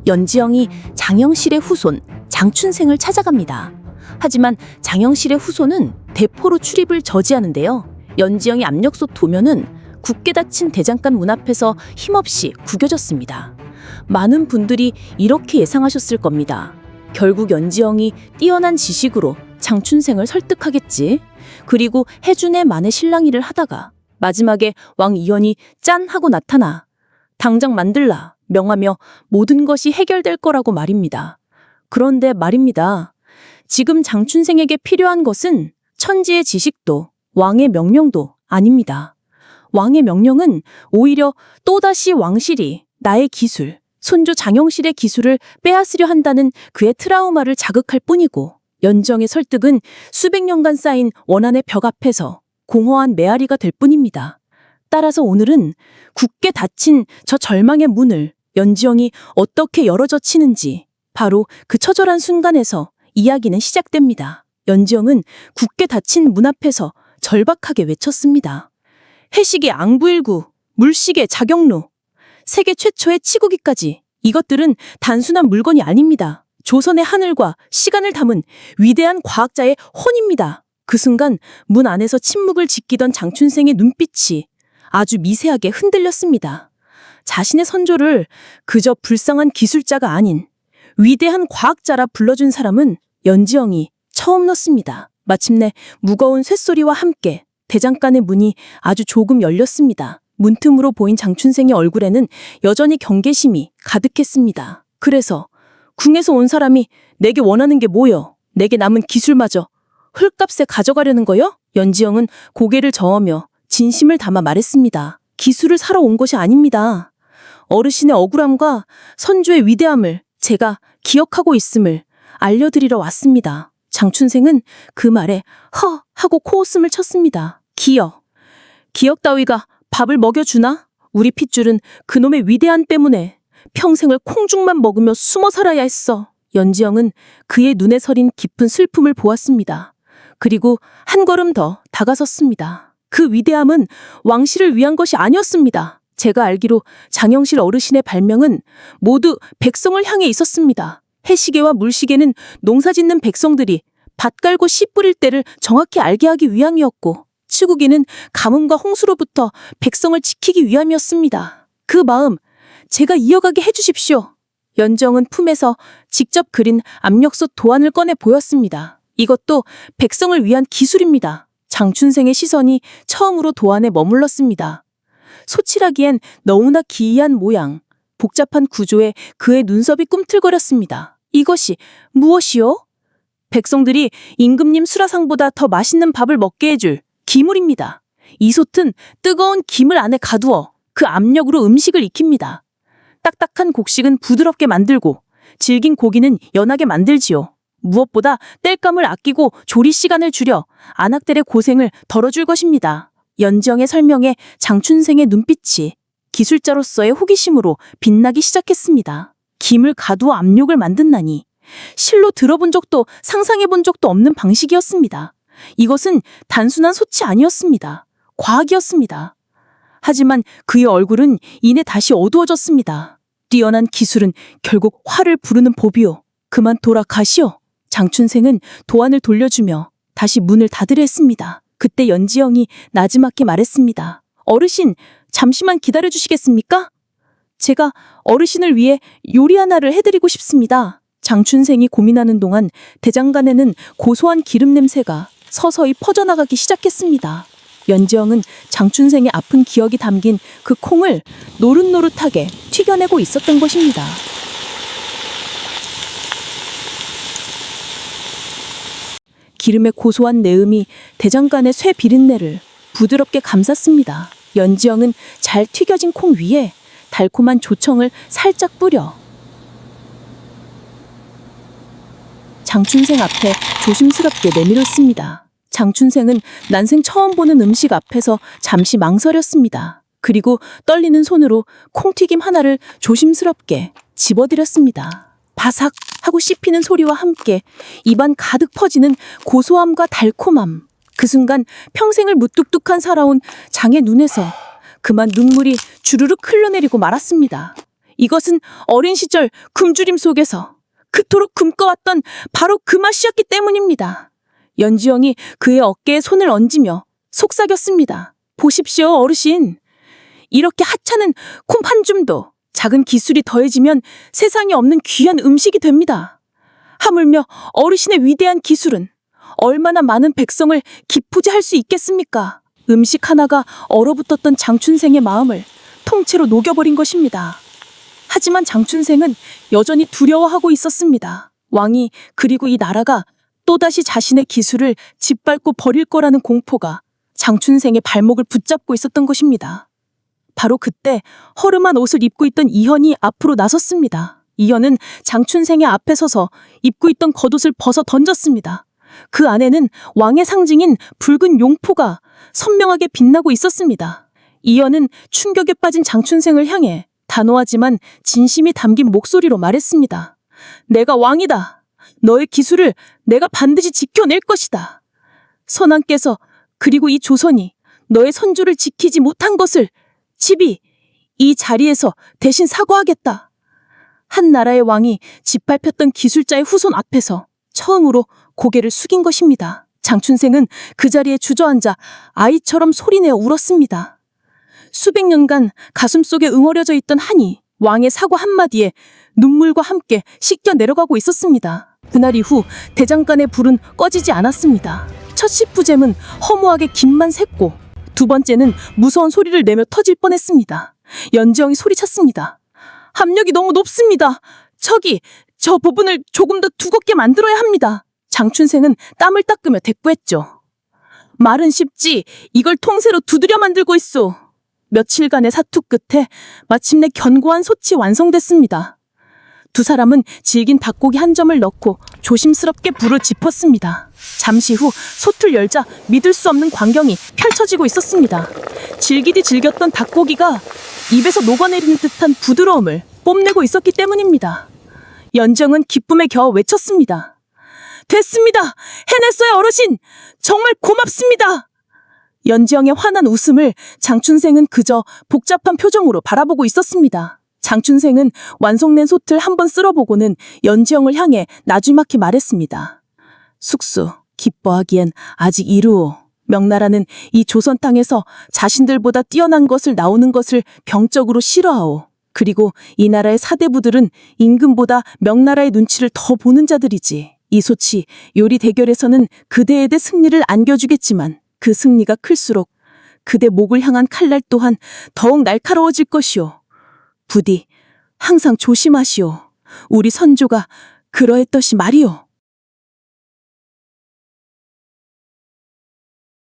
연지영이 장영실의 후손 장춘생을 찾아갑니다. 하지만 장영실의 후손은 대포로 출입을 저지하는데요. 연지영이 압력솥 도면은 굳게 닫힌 대장간 문 앞에서 힘없이 구겨졌습니다. 많은 분들이 이렇게 예상하셨을 겁니다. 결국 연지영이 뛰어난 지식으로 장춘생을 설득하겠지. 그리고 해준의 만의 실랑이를 하다가 마지막에 왕 이연이 짠 하고 나타나 당장 만들라 명하며 모든 것이 해결될 거라고 말입니다. 그런데 말입니다. 지금 장춘생에게 필요한 것은 천지의 지식도 왕의 명령도 아닙니다. 왕의 명령은 오히려 또다시 왕실이 나의 기술, 손주 장영실의 기술을 빼앗으려 한다는 그의 트라우마를 자극할 뿐이고, 연지영의 설득은 수백 년간 쌓인 원한의 벽 앞에서 공허한 메아리가 될 뿐입니다. 따라서 오늘은 굳게 닫힌 저 절망의 문을 연지영이 어떻게 열어젖히는지, 바로 그 처절한 순간에서 이야기는 시작됩니다. 연지영은 굳게 닫힌 문 앞에서 절박하게 외쳤습니다. 해식의 앙부일구, 물식의 자경루, 세계 최초의 치구기까지, 이것들은 단순한 물건이 아닙니다. 조선의 하늘과 시간을 담은 위대한 과학자의 혼입니다. 그 순간 문 안에서 침묵을 지키던 장춘생의 눈빛이 아주 미세하게 흔들렸습니다. 자신의 선조를 그저 불쌍한 기술자가 아닌 위대한 과학자라 불러준 사람은 연지영이 처음이었습니다. 마침내 무거운 쇳소리와 함께 대장간의 문이 아주 조금 열렸습니다. 문틈으로 보인 장춘생의 얼굴에는 여전히 경계심이 가득했습니다. 그래서 궁에서 온 사람이 내게 원하는 게 뭐여? 내게 남은 기술마저 헐값에 가져가려는 거요? 연지영은 고개를 저으며 진심을 담아 말했습니다. 기술을 사러 온 것이 아닙니다. 어르신의 억울함과 선조의 위대함을 제가 기억하고 있음을 알려드리러 왔습니다. 장춘생은 그 말에 허 하고 코웃음을 쳤습니다. 기억 따위가 밥을 먹여주나? 우리 핏줄은 그놈의 위대함 때문에 평생을 콩죽만 먹으며 숨어 살아야 했어. 연지영은 그의 눈에 서린 깊은 슬픔을 보았습니다. 그리고 한 걸음 더 다가섰습니다. 그 위대함은 왕실을 위한 것이 아니었습니다. 제가 알기로 장영실 어르신의 발명은 모두 백성을 향해 있었습니다. 해시계와 물시계는 농사짓는 백성들이 밭 갈고 씨 뿌릴 때를 정확히 알게 하기 위함이었고, 치구기는 가뭄과 홍수로부터 백성을 지키기 위함이었습니다. 그 마음 제가 이어가게 해주십시오. 연지영은 품에서 직접 그린 압력솥 도안을 꺼내 보였습니다. 이것도 백성을 위한 기술입니다. 장춘생의 시선이 처음으로 도안에 머물렀습니다. 소칠하기엔 너무나 기이한 모양, 복잡한 구조에 그의 눈썹이 꿈틀거렸습니다. 이것이 무엇이요? 백성들이 임금님 수라상보다 더 맛있는 밥을 먹게 해줄 기물입니다. 이 솥은 뜨거운 김을 안에 가두어 그 압력으로 음식을 익힙니다. 딱딱한 곡식은 부드럽게 만들고 질긴 고기는 연하게 만들지요. 무엇보다 땔감을 아끼고 조리 시간을 줄여 안악들의 고생을 덜어줄 것입니다. 연지영의 설명에 장춘생의 눈빛이 기술자로서의 호기심으로 빛나기 시작했습니다. 김을 가두어 압력을 만든다니, 실로 들어본 적도 상상해본 적도 없는 방식이었습니다. 이것은 단순한 솥이 아니었습니다. 과학이었습니다. 하지만 그의 얼굴은 이내 다시 어두워졌습니다. 뛰어난 기술은 결국 화를 부르는 법이요. 그만 돌아가시오. 장춘생은 도안을 돌려주며 다시 문을 닫으려 했습니다. 그때 연지영이 나지막히 말했습니다. 어르신, 잠시만 기다려주시겠습니까? 제가 어르신을 위해 요리 하나를 해드리고 싶습니다. 장춘생이 고민하는 동안 대장간에는 고소한 기름 냄새가 서서히 퍼져나가기 시작했습니다. 연지영은 장춘생의 아픈 기억이 담긴 그 콩을 노릇노릇하게 튀겨내고 있었던 것입니다. 기름의 고소한 내음이 대장간의 쇠 비린내를 부드럽게 감쌌습니다. 연지영은 잘 튀겨진 콩 위에 달콤한 조청을 살짝 뿌려 장춘생 앞에 조심스럽게 내밀었습니다. 장춘생은 난생 처음 보는 음식 앞에서 잠시 망설였습니다. 그리고 떨리는 손으로 콩튀김 하나를 조심스럽게 집어들였습니다. 바삭 하고 씹히는 소리와 함께 입안 가득 퍼지는 고소함과 달콤함. 그 순간 평생을 무뚝뚝한 살아온 장의 눈에서 그만 눈물이 주르륵 흘러내리고 말았습니다. 이것은 어린 시절 굶주림 속에서 그토록 굶꿔왔던 바로 그 맛이었기 때문입니다. 연지영이 그의 어깨에 손을 얹으며 속삭였습니다. 보십시오, 어르신. 이렇게 하찮은 콩 한 줌도 작은 기술이 더해지면 세상에 없는 귀한 음식이 됩니다. 하물며 어르신의 위대한 기술은 얼마나 많은 백성을 기쁘게 할 수 있겠습니까? 음식 하나가 얼어붙었던 장춘생의 마음을 통째로 녹여버린 것입니다. 하지만 장춘생은 여전히 두려워하고 있었습니다. 왕이 그리고 이 나라가 또다시 자신의 기술을 짓밟고 버릴 거라는 공포가 장춘생의 발목을 붙잡고 있었던 것입니다. 바로 그때 허름한 옷을 입고 있던 이현이 앞으로 나섰습니다. 이현은 장춘생의 앞에 서서 입고 있던 겉옷을 벗어 던졌습니다. 그 안에는 왕의 상징인 붉은 용포가 선명하게 빛나고 있었습니다. 이현은 충격에 빠진 장춘생을 향해 단호하지만 진심이 담긴 목소리로 말했습니다. 내가 왕이다. 너의 기술을 내가 반드시 지켜낼 것이다. 선왕께서 그리고 이 조선이 너의 선조를 지키지 못한 것을 집이 이 자리에서 대신 사과하겠다. 한 나라의 왕이 짓밟혔던 기술자의 후손 앞에서 처음으로 고개를 숙인 것입니다. 장춘생은 그 자리에 주저앉아 아이처럼 소리내어 울었습니다. 수백 년간 가슴속에 응어려져 있던 한이 왕의 사과 한마디에 눈물과 함께 씻겨 내려가고 있었습니다. 그날 이후 대장간의 불은 꺼지지 않았습니다. 첫 시푸잼은 허무하게 김만 샜고 두 번째는 무서운 소리를 내며 터질 뻔했습니다. 연지영이 소리쳤습니다. 압력이 너무 높습니다. 저 부분을 조금 더 두껍게 만들어야 합니다. 장춘생은 땀을 닦으며 대꾸했죠. 말은 쉽지 이걸 통째로 두드려 만들고 있소. 며칠간의 사투 끝에 마침내 견고한 솥이 완성됐습니다. 두 사람은 질긴 닭고기 한 점을 넣고 조심스럽게 불을 지폈습니다. 잠시 후 솥을 열자 믿을 수 없는 광경이 펼쳐지고 있었습니다. 질기디 질겼던 닭고기가 입에서 녹아내리는 듯한 부드러움을 뽐내고 있었기 때문입니다. 연정은 기쁨에 겨워 외쳤습니다. 됐습니다! 해냈어요, 어르신! 정말 고맙습니다! 연지영의 환한 웃음을 장춘생은 그저 복잡한 표정으로 바라보고 있었습니다. 장춘생은 완성된 솥을 한번 쓸어보고는 연지영을 향해 나지막히 말했습니다. 숙수, 기뻐하기엔 아직 이르오. 명나라는 이 조선 땅에서 자신들보다 뛰어난 것을 나오는 것을 병적으로 싫어하오. 그리고 이 나라의 사대부들은 임금보다 명나라의 눈치를 더 보는 자들이지. 이 솥이 요리 대결에서는 그대에 대해 승리를 안겨주겠지만 그 승리가 클수록 그대 목을 향한 칼날 또한 더욱 날카로워질 것이오. 부디 항상 조심하시오. 우리 선조가 그러했듯이 말이오.